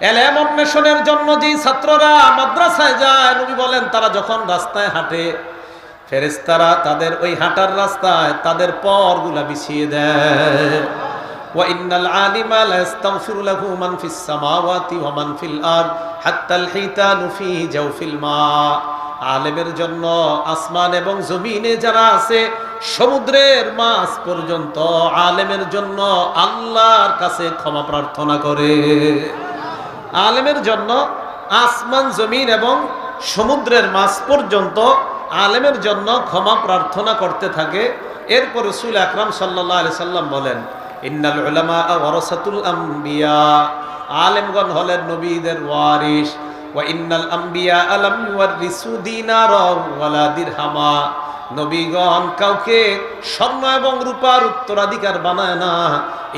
এলেম অন্বেষণের জন্য যেই ছাত্ররা মাদ্রাসায় যায়, নবী বলেন তারা যখন রাস্তায় হাঁটে, ফেরেশতারা তাদের ওই হাঁটার রাস্তায় তাদের পরগুলা বিছিয়ে দেয়। ওয়া ইন্নাল আলিমা লা ইস্তাগফিরু লাহু মান ফিস সামাওয়াতি ওয়া মান ফিল আরদ হাত্তাল হিতানু ফি জাওফিল মা। আলেমের জন্য আসমান এবং জমিনে যারা আছে, সমুদ্রের মাছ পর্যন্ত আলেমের জন্য আল্লাহর কাছে ক্ষমা প্রার্থনা করে। আলেমের জন্য আসমান জমিন এবং সমুদ্রের মাছ পর্যন্ত আলেমের জন্য ক্ষমা প্রার্থনা করতে থাকে। এরপর রাসূল আকরাম সাল্লাল্লাহু আলাইহি সাল্লাম বলেন, ইন্নাল উলামা ওয়ারাসাতুল আম্বিয়া, আলেমগণ হলেন নবীদের ওয়ারিস। ওয়া ইন্নাল আম্বিয়া আলাম ইউরিসু দিনারা ওয়ালা দিরহামা, নবীগণ কাউকে স্বর্ণ এবং রূপার উত্তরাধিকার বানায় না।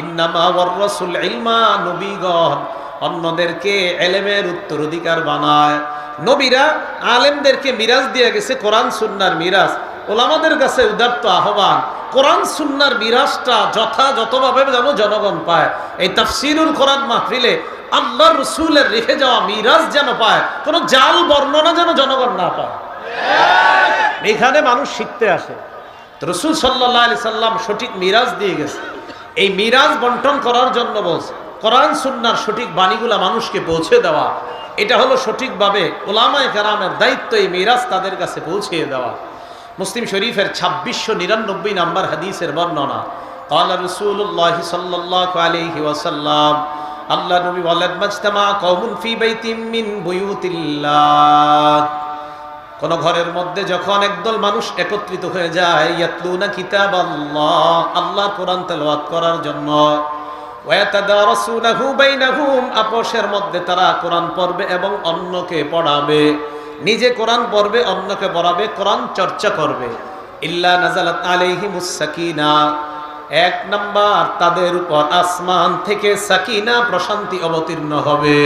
ইন্নামা ওয়ারাসুল ইলমা, নবীগণ অন্যদেরকে এলেমের উত্তরাধিকার বানায়। নবীরা আলেমদেরকে মিরাজ দিয়ে গেছে, কোরআন সুন্নাহর মিরাজ। ওলামাদের কাছে উদাত্ত আহ্বান, কোরআন সুন্নাহর মিরাজটা যথাযথভাবে যেন জনগণ পায়। এই তাফসীরুল কোরআন মাহফিলে আল্লাহর রাসূলের রেখে যাওয়া মিরাজ যেন পায়, কোনো জাল বর্ণনা যেন জনগণ না পায়। এখানে মানুষ শিখতে আসে। রাসূল সাল্লাল্লাহু আলাইহি সাল্লাম সঠিক মিরাজ দিয়ে গেছে। এই মিরাজ বন্টন করার জন্য বলছে, কোরআন সুন্নাহর সঠিক বাণীগুলা মানুষকে পৌঁছে দেওয়া, এটা হলো সঠিকভাবে উলামায়ে কেরামের দায়িত্ব। এই মিরাজ তাদের কাছে পৌঁছে দেওয়া। মুসলিম শরীফের 2699 নম্বর হাদিসের বর্ণনা, ক্বালা রাসূলুল্লাহ সাল্লাল্লাহু আলাইহি ওয়াসাল্লাম, আল্লাহ নবী বলেন, মাজতামা কওমুন ফি বাইতিন মিন বুয়ুতিল্লাহ, কোন ঘরের মধ্যে যখন একদল মানুষ একত্রিত হয়ে যায়, ইয়াতলুনা কিতাবাল্লাহ, আল্লাহর কোরআন তেলাওয়াত করার জন্য, ওয়া ইয়াতাদারাসুনাহু বাইনাহুম, আপোষের মধ্যে তারা কোরআন পড়বে এবং অন্যকে পড়াবে, নিজে কোরআন পড়বে অন্যকে পড়াবে, কোরআন চর্চা করবে। ইল্লা নাযালাত আলাইহিমুস সাকিনা, এক নাম্বার তাদের উপর আসমান থেকে সাকিনা, প্রশান্তি অবতীর্ণ হবে।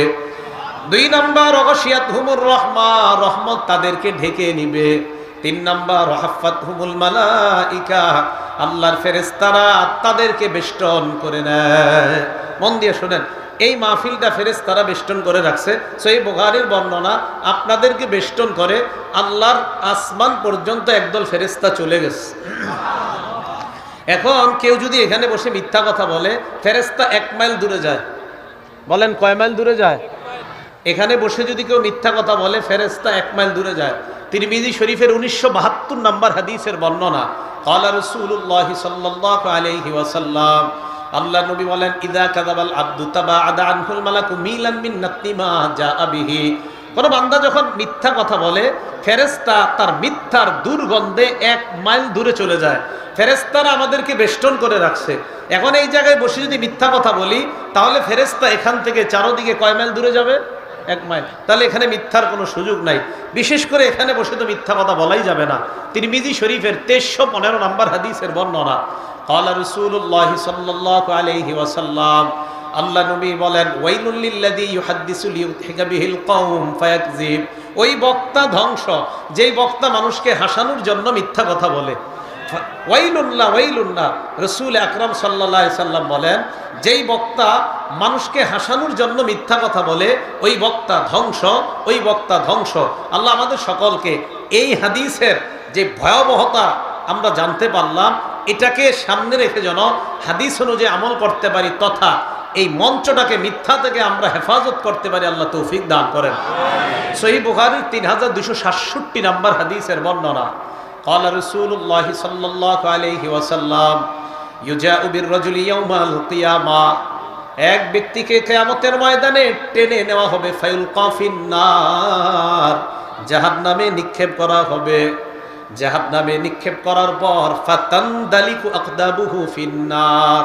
দুই নাম্বার ওয়াশিয়াতহুমুর রাহমা, রহমত তাদেরকে ঢেকে নিবে। তিন নাম্বার ওয়াহাফাতহুমুল মালাইকা, আল্লাহর ফেরেশতারা তাদেরকে বেষ্টন করে নেয়। মন দিয়ে শুনেন, এই মাহফিলটা ফেরেশতারা বেষ্টন করে রাখছে। সহিহ বুখারীর বর্ণনা, আপনাদেরকে বেষ্টন করে আল্লাহর আসমান পর্যন্ত একদল ফেরেশতা চলে গেছে। এখন কেউ যদি এখানে বসে মিথ্যা কথা বলে, ফেরেশতা 1 মাইল দূরে যায়। বলেন কয় মাইল দূরে যায়? এখানে বসে যদি কেউ মিথ্যা কথা বলে, ফেরেশতা 1 মাইল দূরে যায়। তিরমিজি শরীফের 1972 নম্বর হাদিসের বর্ণনা, ক্বালা রাসূলুল্লাহ সাল্লাল্লাহু আলাইহি ওয়াসাল্লাম, আল্লাহ নবী বলেন, ইযা কাযাবাল আবদু তাবাআদা আনহুল মালাকু মিলান মিন নাতনিমা জাআ বিহি, কোন বান্দা যখন মিথ্যা কথা বলে, ফেরেশতা তার মিথ্যার দুর্গন্ধে 1 মাইল দূরে চলে যায়। ফেরেশতারা আমাদেরকে বেষ্টন করে রাখছে। এখন এই জায়গায় বসে যদি মিথ্যা কথা বলি, তাহলে ফেরেশতা এখান থেকে চারদিকে কয় মাইল দূরে যাবে? 1 মাইল। তাহলে এখানে মিথ্যার কোনো সুযোগ নাই। বিশেষ করে এখানে বসে তো মিথ্যা কথা বলাই যাবে না। তিরমিজি শরীফের 2315 নম্বর হাদিসের বর্ণনা, ক্বালা রাসূলুল্লাহ সাল্লাল্লাহু আলাইহি ওয়াসাল্লাম, আল্লাহ নবী বলেন, ওয়াইলুল লিল্লাযী ইউহাদ্দিসু লিয়ুদহিকা বিহিল কওম ফায়াকযিব, ওই বক্তা ধ্বংস যেই বক্তা মানুষকে হাসানোর জন্য মিথ্যা কথা বলে। ওয়াইলুল্লাহ ওয়াইলুল্লাহ, রাসূল আকরাম সাল্লাল্লাহু আলাইহি সাল্লাম বলেন, যেই বক্তা মানুষকে হাসানোর জন্য মিথ্যা কথা বলে, ওই বক্তা ধ্বংস, ওই বক্তা ধ্বংস। আল্লাহ আমাদের সকলকে এই হাদিসের যে ভয়াবহতা আমরা জানতে পারলাম, এটাকে সামনে রেখে যেন হাদিস অনুযায়ী আমল করতে পারি, তথা এই মঞ্চটাকে মিথ্যা থেকে আমরা হেফাজত করতে পারি। আল্লাহ তৌফিক দান করেন। সহিহ বুখারীর 3267 নম্বর হাদিসের বর্ণনা, ক্বালা রাসূলুল্লাহ সাল্লাল্লাহু আলাইহি ওয়াসাল্লাম, ইউজাউ বির-রাজুলি ইয়াউমাল কিয়ামা, এক ব্যক্তিকে কিয়ামতের ময়দানে টেনে নেওয়া হবে, ফায়ুলকা ফিন-নার, জাহান্নামে নিক্ষেপ করা হবে। জাহান্নামে নিক্ষেপ করার পর ফাতানদালিকু আকদাবুহু ফিন-নার,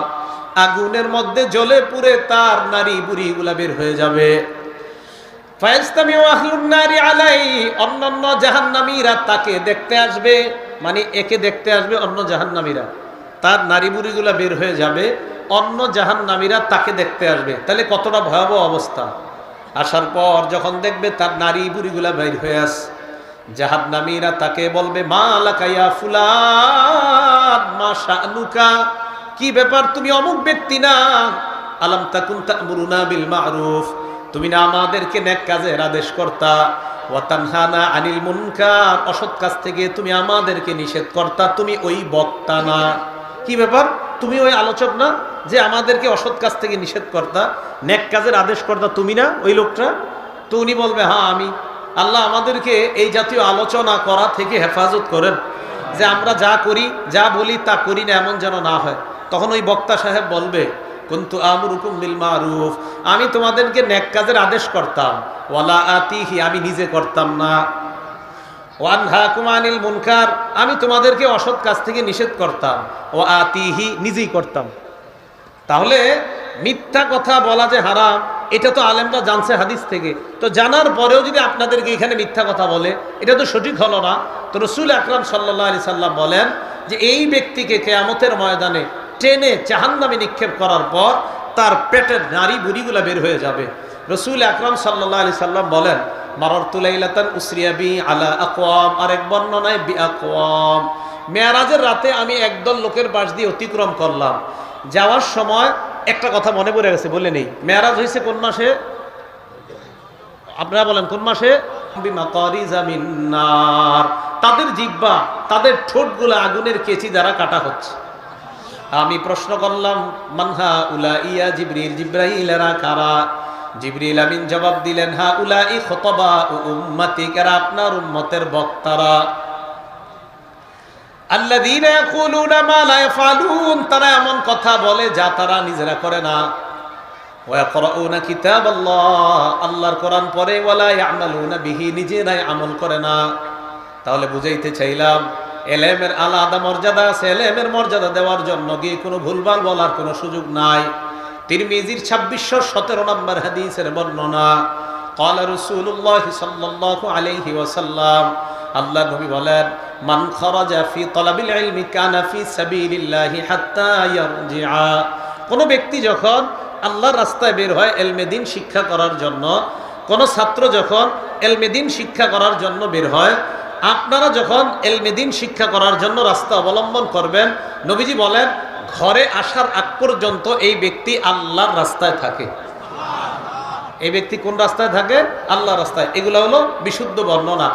আগুনের মধ্যে জ্বলে পুড়ে তার নারী বুড়িগুলা বের হয়ে যাবে। ফায়াস্তামিউ আহলুন নারি আলাই, অন্যান্য জাহান্নামীরা তাকে দেখতে আসবে, মানে একে দেখতে আসবে অন্য জাহান্নামীরা, তার নারী বুড়িগুলা বের হয়ে যাবে, অন্য জাহান্নামীরা তাকে দেখতে আসবে। তাহলে কতটা ভয়াবহ অবস্থা। আসার পর যখন দেখবে তার নারী বুড়িগুলা বের হয়ে আসে, জাহান্নামীরা তাকে বলবে, মা লাকা ইয়া ফুলান, মা শানুকা, কি ব্যাপার, তুমি অমুক ব্যক্তি না? আলাম তাকুন তা'মুরুনা বিল মা'রুফ, তুমি না আমাদেরকে নেক কাজের আদেশ করতা, ওয়া তানহানা আনিল মুনকার, অসৎ কাজ থেকে তুমি আমাদেরকে নিষেধ করতা। তুমি ওই বক্তা না। কি ব্যাপার, তুমি ওই আলোচক না যে আমাদেরকে অসৎ কাজ থেকে নিষেধ করতা, নেক কাজের আদেশ করতা? তুমি না ওই লোকটা? তো উনি বলবে হ্যাঁ আমি। আল্লাহ আমাদেরকে এই জাতীয় আলোচনা করা থেকে হেফাজত করেন, যে আমরা যা করি যা বলি তা করি না এমন যেন না হয়। তখন ওই বক্তা সাহেব বলবে কুনতু আমুরুকুম বিল মারুফ, আমি তোমাদেরকে নেক কাজের আদেশ করতাম, ওয়ালা আতিহি, আমি নিজে করতাম না, ওয়ানহাকুম আনিল মুনকার, আমি তোমাদেরকে অসৎ কাজ থেকে নিষেধ করতাম, ও আতিহি, নিজেই করতাম। তাহলে মিথ্যা কথা বলা যে হারাম, এটা তো আলেমরা জানছে হাদিস থেকে। তো জানার পরেও যদি আপনাদেরকে এখানে মিথ্যা কথা বলে, এটা তো সঠিক হলো না। তো রাসূল আকরাম সাল্লাল্লাহু আলাইহি সাল্লাম বলেন যে এই ব্যক্তিকে কিয়ামতের ময়দানে টেনে জাহান্নামে নিক্ষেপ করার পর তার পেটের নাড়ি বুড়িগুলা বের হয়ে যাবে। রাসূল আকরাম সাল্লাল্লাহু আলাইহি সাল্লাম বলেন মারারতু লাইলাতান উসরিয়া বি আলা আকওয়াম, আরেক বর্ণনায় বি আকওয়াম, মেরাজের রাতে আমি একদল লোকের পাশ দিয়ে অতিক্রম করলাম। যাওয়ার সময় একটা কথা মনে পড়ে গেছে, বলে নেই। মেরাজ হয়েছে কোন মাসে? আপনারা বলেন কোন মাসে? বিমাকারিজা মিন নার, তাদের জিহ্বা, তাদের ঠোঁটগুলো আগুনের কেচি দ্বারা কাটা হচ্ছে। আমি প্রশ্ন করলাম মানহা উলা ইয়া জিবরিল, জিব্রাইলেরা কারা? জিবরিল আমিন জবাব দিলেন হা উলাই খুতবা উম্মতি, কারা আপনার উম্মতের বক্তারা। আল্লাযীনা ইয়াকুলুনা মা লা ইয়াফআলুন, তারা এমন কথা বলে যা তারা নিজেরা করে না। ওয়া ইয়াকরাউনা কিতাবাল্লাহ, আল্লাহর কোরআন পড়ে, ওয়ালা ইয়ামালুনা বিহি, নিজেরাই আমল করে না। তাহলে বুঝাইতে চাইলাম এলেমের আলাদা মর্যাদা আছে, এলেমের মর্যাদা দেওয়ার জন্য গিয়ে কোনো ভুলভাল বলার কোনো সুযোগ নাই। তিরমিজির 2617 নম্বর হাদিসের বর্ণনা, ক্বালা রাসূলুল্লাহ সাল্লাল্লাহু আলাইহি ওয়াসাল্লাম, আল্লাহ নবী বলেন মান খারাজা ফি তালাবিল ইলমি কানা ফি সাবিলিল্লাহি হাত্তা ইয়ারজিআ, কোন ব্যক্তি যখন আল্লাহর রাস্তায় বের হয় ইলমে দ্বীন শিক্ষা করার জন্য, কোন ছাত্র যখন ইলমে দ্বীন শিক্ষা করার জন্য বের হয়, আপনারা যখন ইলমে দ্বীন শিক্ষা করার জন্য রাস্তা অবলম্বন করবেন, নবীজি বলেন ঘরে আসার আগ পর্যন্ত এই ব্যক্তি আল্লাহর রাস্তায় থাকে। এই ব্যক্তি কোন রাস্তায় থাকে? আল্লাহর রাস্তায়। এগুলো হলো বিশুদ্ধ বর্ণনা।